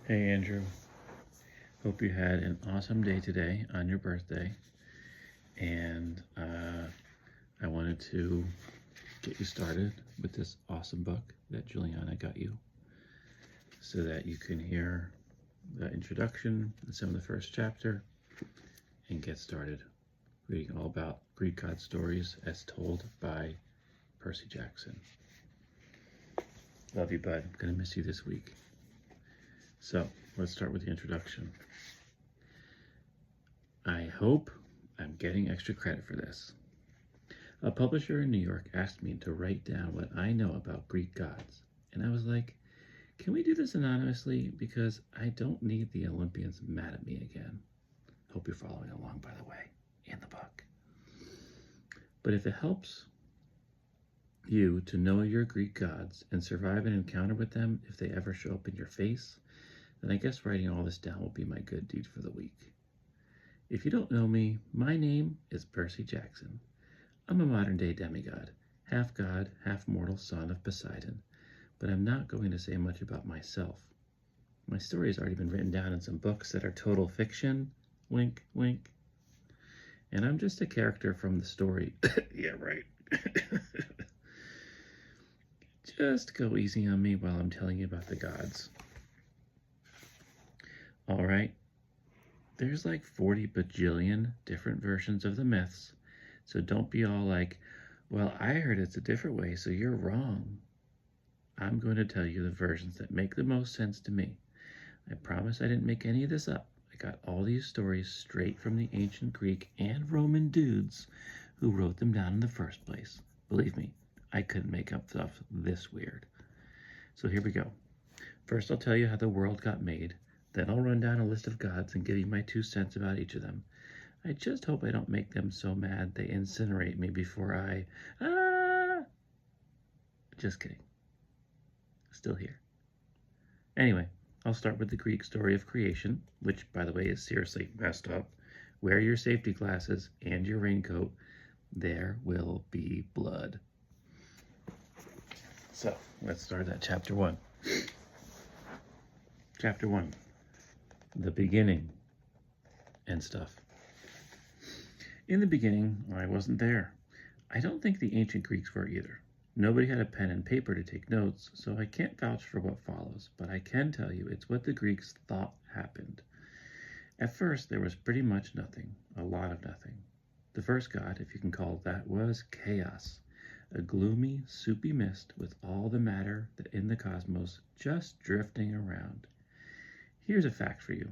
Hey Andrew, hope you had an awesome day today on your birthday, and I wanted to get you started with this awesome book that Juliana got you so that you can hear the introduction and some of the first chapter and get started reading all about Greek god stories as told by Percy Jackson. Love you, bud. I'm gonna miss you this week. So let's start with the introduction. I hope I'm getting extra credit for this. A publisher in New York asked me to write down what I know about Greek gods, and I was like, can we do this anonymously? Because I don't need the Olympians mad at me again. Hope you're following along, by the way, in the book. But if it helps you to know your Greek gods and survive an encounter with them if they ever show up in your face, then I guess writing all this down will be my good deed for the week. If you don't know me, my name is Percy Jackson. I'm a modern-day demigod, half god, half mortal son of Poseidon, but I'm not going to say much about myself. My story has already been written down in some books that are total fiction, wink, wink, and I'm just a character from the story. Yeah, right. Just go easy on me while I'm telling you about the gods. All right. There's like 40 bajillion different versions of the myths, so don't be all like, well, I heard it's a different way, so you're wrong. I'm going to tell you the versions that make the most sense to me. I promise I didn't make any of this up. I got all these stories straight from the ancient Greek and Roman dudes who wrote them down in the first place. Believe me, I couldn't make up stuff this weird. So here we go. First, I'll tell you how the world got made. Then I'll run down a list of gods and give you my 2 cents about each of them. I just hope I don't make them so mad they incinerate me before I... Just kidding. Still here. Anyway, I'll start with the Greek story of creation, which, by the way, is seriously messed up. Wear your safety glasses and your raincoat. There will be blood. So, let's start at chapter 1. Chapter 1. The beginning and stuff. In the beginning, I wasn't there. I don't think the ancient Greeks were either. Nobody had a pen and paper to take notes, so I can't vouch for what follows, but I can tell you it's what the Greeks thought happened. At first, there was pretty much nothing, a lot of nothing. The first god, if you can call it that, was chaos, a gloomy, soupy mist with all the matter in the cosmos just drifting around. Here's a fact for you.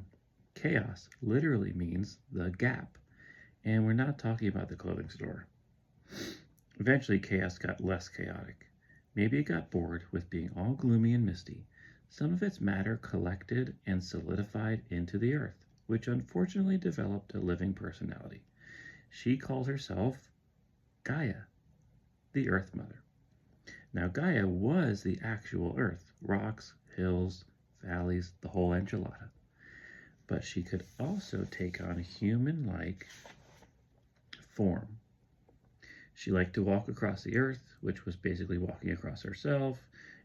Chaos literally means the gap, and we're not talking about the clothing store. Eventually, chaos got less chaotic. Maybe it got bored with being all gloomy and misty. Some of its matter collected and solidified into the earth, which unfortunately developed a living personality. She called herself Gaia, the Earth Mother. Now, Gaia was the actual Earth, rocks, hills, valleys, the whole enchilada. But she could also take on a human-like form. She liked to walk across the earth, which was basically walking across herself,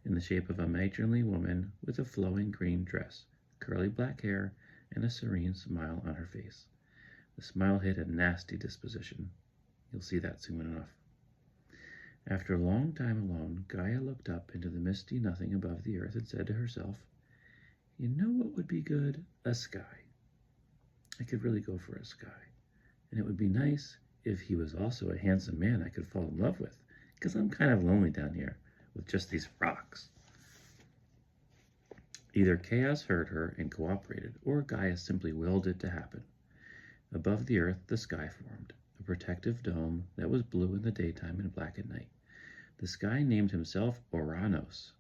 in the shape of a matronly woman with a flowing green dress, curly black hair, and a serene smile on her face. The smile hid a nasty disposition. You'll see that soon enough. After a long time alone, Gaia looked up into the misty nothing above the earth and said to herself, you know what would be good? A sky. I could really go for a sky. And it would be nice if he was also a handsome man I could fall in love with, because I'm kind of lonely down here with just these rocks. Either chaos heard her and cooperated, or Gaia simply willed it to happen. Above the earth, the sky formed, a protective dome that was blue in the daytime and black at night. The sky named himself Oranos,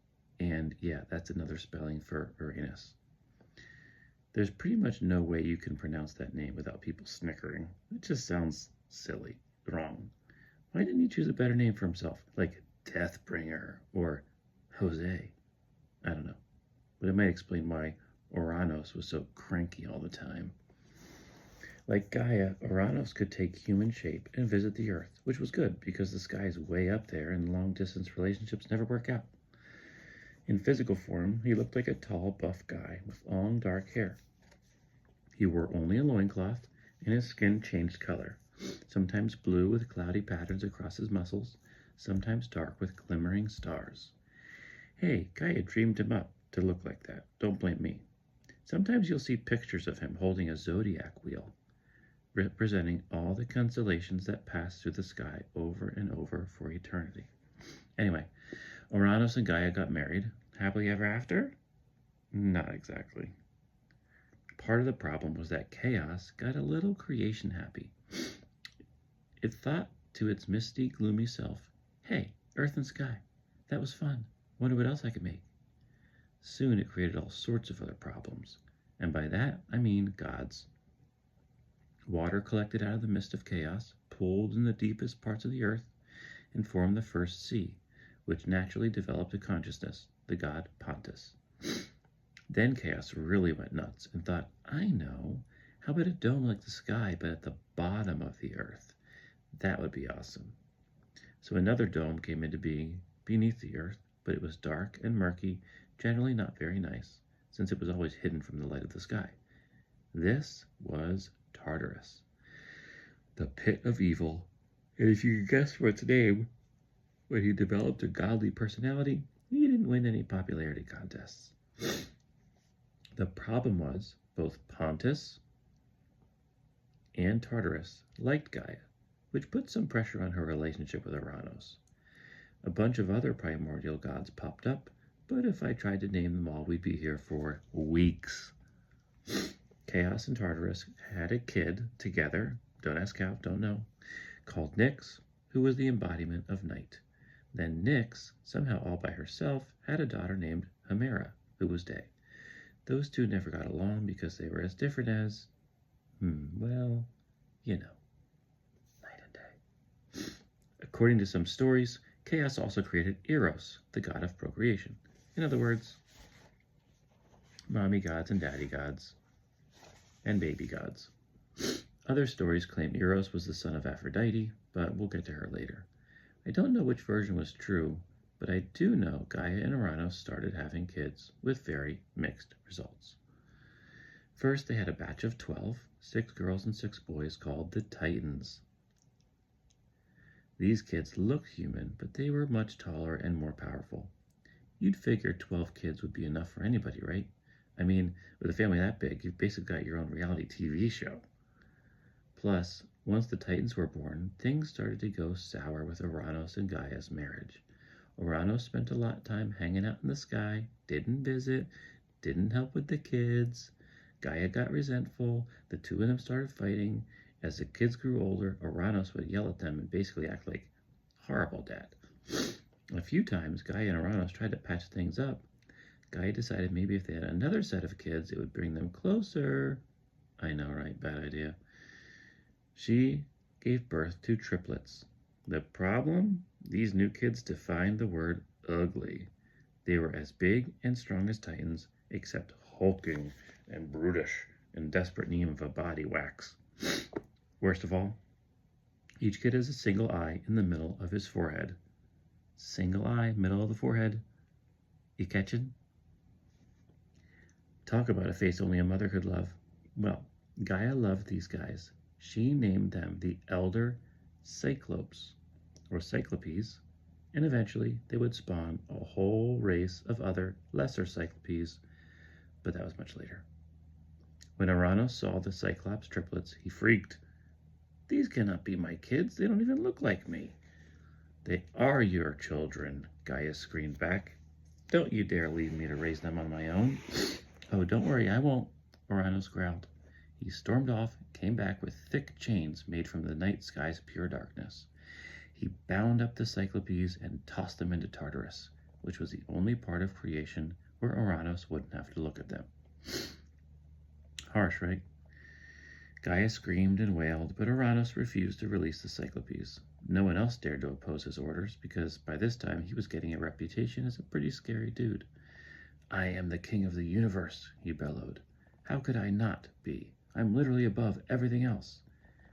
and yeah, that's another spelling for Uranus. There's pretty much no way you can pronounce that name without people snickering. It just sounds silly, wrong. Why didn't he choose a better name for himself, like Deathbringer or Jose? I don't know, but it might explain why Oranos was so cranky all the time. Like Gaia, Oranos could take human shape and visit the Earth, which was good because the sky is way up there and long-distance relationships never work out. In physical form, he looked like a tall, buff guy with long, dark hair. He wore only a loincloth, and his skin changed color, sometimes blue with cloudy patterns across his muscles, sometimes dark with glimmering stars. Hey, Gaia dreamed him up to look like that. Don't blame me. Sometimes you'll see pictures of him holding a zodiac wheel, representing all the constellations that pass through the sky over and over for eternity. Anyway, Uranus and Gaia got married. Happily ever after? Not exactly. Part of the problem was that chaos got a little creation happy. It thought to its misty, gloomy self, hey, earth and sky, that was fun. Wonder what else I could make. Soon it created all sorts of other problems, and by that I mean gods. Water collected out of the mist of chaos, pooled in the deepest parts of the earth, and formed the first sea, which naturally developed a consciousness, the god Pontus. Then chaos really went nuts and thought, I know, how about a dome like the sky but at the bottom of the earth? That would be awesome. So another dome came into being beneath the earth, but it was dark and murky, generally not very nice, since it was always hidden from the light of the sky. This was Tartarus, the pit of evil, and if you could guess for its name, when he developed a godly personality, he didn't win any popularity contests. The problem was both Pontus and Tartarus liked Gaia, which put some pressure on her relationship with Uranus. A bunch of other primordial gods popped up, but if I tried to name them all, we'd be here for weeks. Chaos and Tartarus had a kid together, don't ask how, don't know, called Nyx, who was the embodiment of night. Then Nyx, somehow all by herself, had a daughter named Hemera, who was day. Those two never got along because they were as different as, well, you know, night and day. According to some stories, Chaos also created Eros, the god of procreation. In other words, mommy gods and daddy gods, and baby gods. Other stories claim Eros was the son of Aphrodite, but we'll get to her later. I don't know which version was true, but I do know Gaia and Uranus started having kids with very mixed results. First, they had a batch of 12, 6 girls and 6 boys, called the Titans. These kids looked human, but they were much taller and more powerful. You'd figure 12 kids would be enough for anybody, right? I mean, with a family that big, you've basically got your own reality TV show. Plus, once the Titans were born, things started to go sour with Uranus and Gaia's marriage. Uranus spent a lot of time hanging out in the sky, didn't visit, didn't help with the kids. Gaia got resentful, the two of them started fighting. As the kids grew older, Uranus would yell at them and basically act like horrible dad. A few times, Gaia and Uranus tried to patch things up. Gaia decided maybe if they had another set of kids, it would bring them closer. I know, right? Bad idea. She gave birth to triplets. The problem? These new kids defined the word ugly. They were as big and strong as Titans, except hulking and brutish, in desperate need of a body wax. Worst of all, each kid has a single eye in the middle of his forehead. Single eye, middle of the forehead. You catching? Talk about a face only a mother could love. Well, Gaia loved these guys. She named them the Elder Cyclopes, or Cyclopes, and eventually they would spawn a whole race of other lesser Cyclopes, but that was much later. When Uranus saw the Cyclops triplets, he freaked. These cannot be my kids. They don't even look like me. They are your children, Gaia screamed back. Don't you dare leave me to raise them on my own. Oh, don't worry, I won't, Uranus growled. He stormed off and came back with thick chains made from the night sky's pure darkness. He bound up the Cyclopes and tossed them into Tartarus, which was the only part of creation where Uranus wouldn't have to look at them. Harsh, right? Gaia screamed and wailed, but Uranus refused to release the Cyclopes. No one else dared to oppose his orders, because by this time he was getting a reputation as a pretty scary dude. I am the king of the universe, he bellowed. How could I not be? I'm literally above everything else.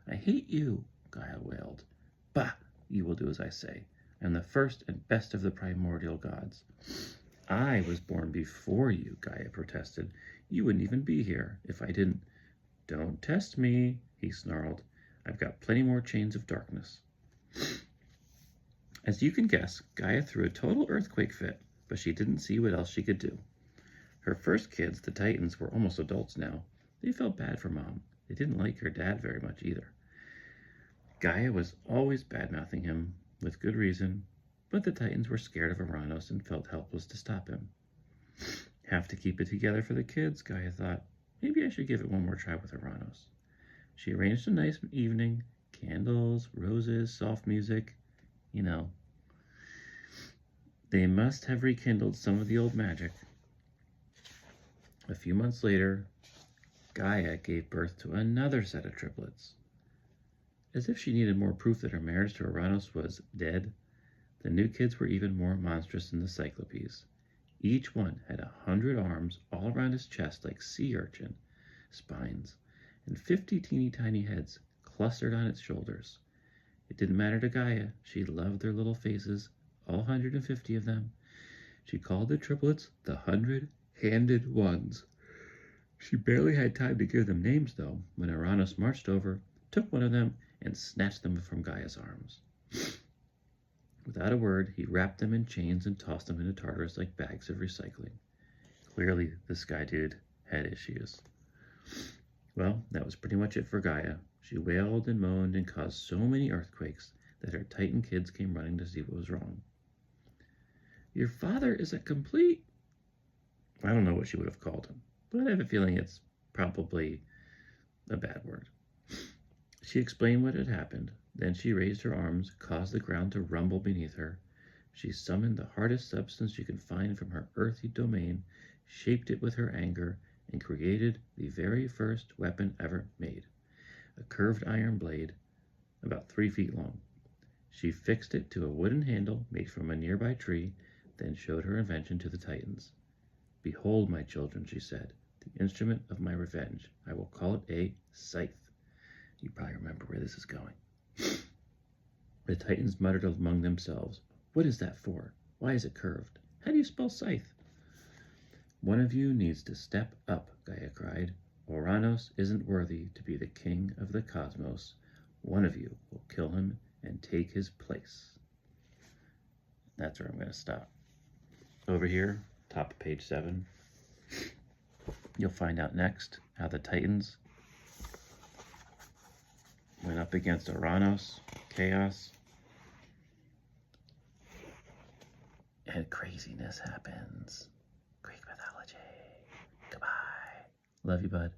I hate you, Gaia wailed. Bah, you will do as I say. I'm the first and best of the primordial gods. I was born before you, Gaia protested. You wouldn't even be here if I didn't. Don't test me, he snarled. I've got plenty more chains of darkness. As you can guess, Gaia threw a total earthquake fit, but she didn't see what else she could do. Her first kids, the Titans, were almost adults now. They felt bad for Mom. They didn't like her dad very much either. Gaia was always bad-mouthing him, with good reason, but the Titans were scared of Uranus and felt helpless to stop him. Have to keep it together for the kids, Gaia thought. Maybe I should give it one more try with Uranus. She arranged a nice evening, candles, roses, soft music, you know. They must have rekindled some of the old magic. A few months later, Gaia gave birth to another set of triplets. As if she needed more proof that her marriage to Uranus was dead, the new kids were even more monstrous than the Cyclopes. Each one had 100 arms all around his chest like sea urchin spines, and 50 teeny tiny heads clustered on its shoulders. It didn't matter to Gaia. She loved their little faces, all 150 of them. She called the triplets the 100-handed ones. She barely had time to give them names, though, when Uranus marched over, took one of them, and snatched them from Gaia's arms. Without a word, he wrapped them in chains and tossed them into Tartarus like bags of recycling. Clearly, the Sky Dude had issues. Well, that was pretty much it for Gaia. She wailed and moaned and caused so many earthquakes that her Titan kids came running to see what was wrong. Your father is a complete... I don't know what she would have called him, but I have a feeling it's probably a bad word. She explained what had happened. Then she raised her arms, caused the ground to rumble beneath her. She summoned the hardest substance she could find from her earthy domain, shaped it with her anger, and created the very first weapon ever made, a curved iron blade about 3 feet long. She fixed it to a wooden handle made from a nearby tree, then showed her invention to the Titans. Behold, my children, she said, the instrument of my revenge. I will call it a scythe. You probably remember where this is going. The Titans muttered among themselves. What is that for? Why is it curved? How do you spell scythe? One of you needs to step up, Gaia cried. Uranus isn't worthy to be the king of the cosmos. One of you will kill him and take his place. That's where I'm going to stop. Over here, top of page 7, you'll find out next how the Titans went up against Uranus, chaos, and craziness happens. Greek mythology. Goodbye. Love you, bud.